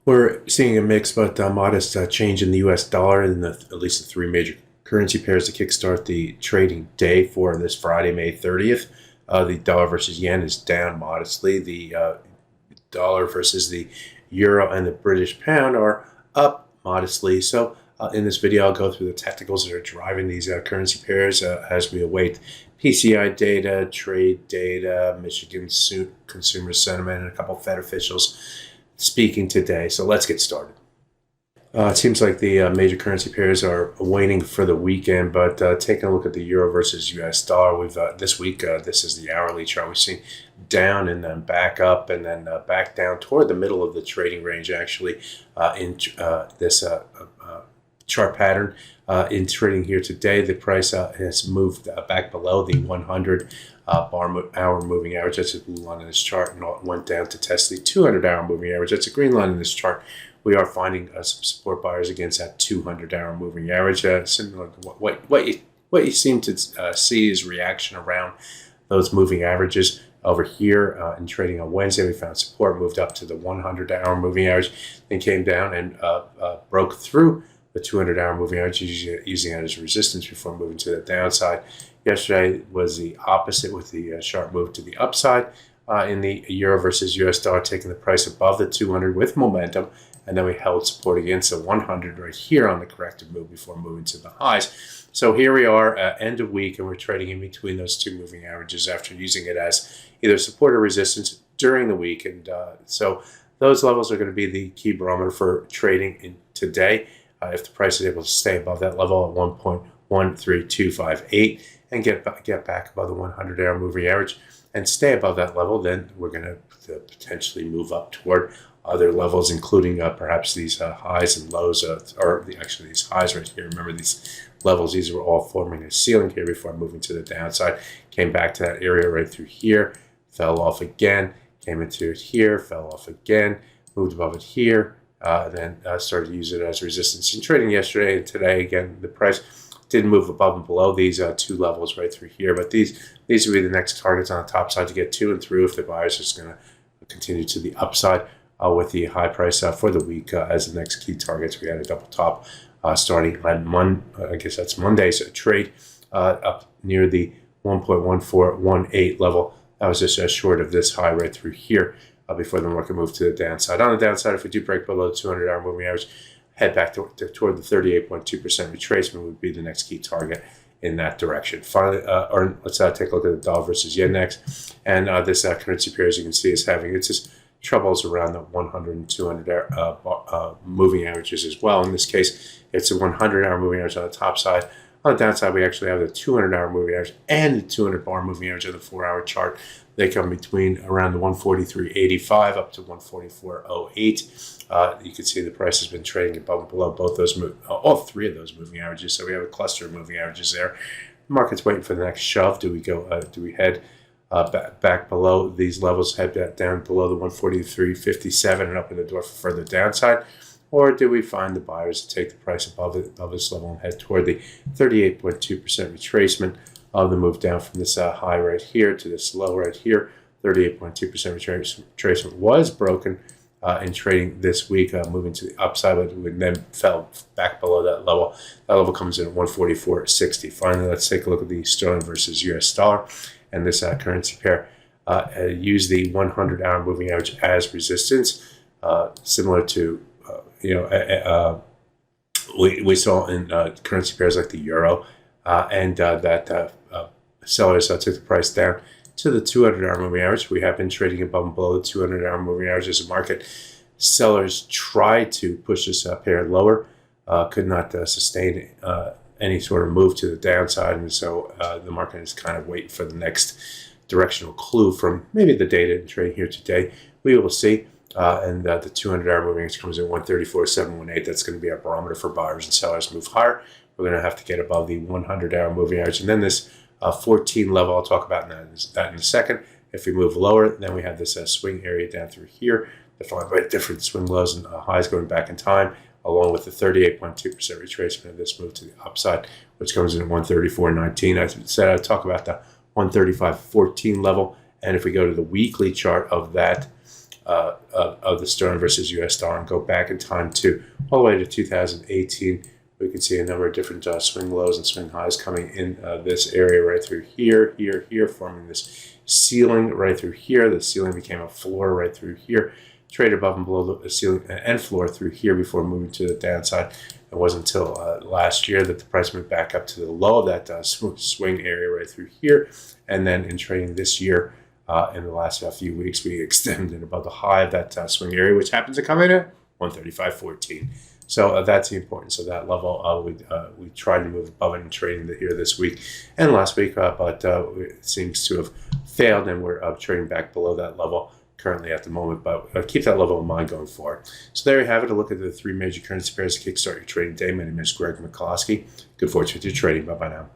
We're seeing a mixed but modest change in the US dollar in at least the three major currency pairs to kickstart the trading day for this Friday, May 30th. The dollar versus yen is down modestly. The dollar versus the euro and the British pound are up modestly. So in this video, I'll go through the technicals that are driving these currency pairs as we await PCI data, trade data, Michigan consumer sentiment, and a couple of Fed officials speaking today. So let's get started. It seems like the major currency pairs are waiting for the weekend, but taking a look at the euro versus US dollar, we've this week, this is the hourly chart, we've seen down and then back up and then back down toward the middle of the trading range, actually, in this chart pattern. In trading here today, the price has moved back below the 100 hour moving average. That's a blue line in this chart, and it went down to test the 200 hour moving average. That's a green line in this chart. We are finding some support buyers against that 200 hour moving average. Similar to what you seem to see is reaction around those moving averages. Over here in trading on Wednesday, we found support, moved up to the 100 hour moving average, then came down and broke through the 200 hour moving average, using it as resistance before moving to the downside. Yesterday was the opposite, with the sharp move to the upside in the euro versus US dollar, taking the price above the 200 with momentum, and then we held support against the 100 right here on the corrective move before moving to the highs. So here we are end of week, and we're trading in between those two moving averages after using it as either support or resistance during the week. And so those levels are going to be the key barometer for trading in today. If the price is able to stay above that level at 1.13258 and get back above the 100 hour moving average and stay above that level, then we're going to potentially move up toward other levels, including perhaps these highs and lows, actually these highs right here. Remember, these levels, these were all forming a ceiling here before moving to the downside. Came back to that area right through here, fell off again, came into it here, fell off again, moved above it here, then started to use it as resistance in trading yesterday and today. Again, the price didn't move above and below these two levels right through here, but these would be the next targets on the top side to get to and through if the buyers are just going to continue to the upside with the high price for the week as the next key targets. We had a double top starting on I guess that's Monday's trade up near the 1.1418 level. That was just short of this high right through here before the market moved to the downside. On the downside, if we do break below the 200 hour moving average, head back toward the 38.2% retracement would be the next key target in that direction. Finally, let's take a look at the dollar versus yen next. And this currency pair, as you can see, is having its just troubles around the 100 and 200 moving averages as well. In this case, it's a 100 hour moving average on the top side. On the downside, we actually have the 200 hour moving average and the 200 bar moving average on the 4 hour chart. They come between around the 143.85 up to 144.08. You can see the price has been trading above and below both those, all three of those moving averages. So we have a cluster of moving averages there. The market's waiting for the next shove. Do we head back below these levels, head down below the 143.57 and open the door for further downside? Or do we find the buyers to take the price above this level and head toward the 38.2% retracement of the move down from this high right here to this low right here? 38.2% retracement was broken in trading this week, moving to the upside, but we then fell back below that level. That level comes in at 144.60. Finally, let's take a look at the sterling versus US dollar. And this currency pair use the 100 hour moving average as resistance, similar to we saw in currency pairs like the euro, and that sellers took the price down to the 200 hour moving average. We have been trading above and below the 200 hour moving average as a market. Sellers tried to push this pair lower, could not sustain any sort of move to the downside, and so the market is kind of waiting for the next directional clue from maybe the data and trading here today. We will see. And the 200 hour moving average comes in 134.718. That's going to be our barometer for buyers and sellers move higher. We're going to have to get above the 100 hour moving average, and then this 14 level. I'll talk about that in a second. If we move lower, then we have this swing area down through here, defined by different swing lows and highs going back in time, along with the 38.2% retracement of this move to the upside, which comes in at 134.19. I said I'd talk about the 135.14 level, and if we go to the weekly chart of that of the sterling versus US dollar and go back in time to all the way to 2018, we can see a number of different swing lows and swing highs coming in this area right through here, forming this ceiling right through here. The ceiling became a floor right through here, traded above and below the ceiling and floor through here before moving to the downside. It wasn't until last year that the price moved back up to the low of that swing area right through here. And then in trading this year, in the last few weeks, we extended above the high of that swing area, which happens to come in at 135.14. So that's the importance of that level. We tried to move above it in trading here this week and last week, but it seems to have failed, and we're trading back below that level currently at the moment, but keep that level in mind going forward. So there you have it, a look at the three major currency pairs to kickstart your trading day. My name is Greg McCloskey. Good fortune with your trading. Bye-bye now.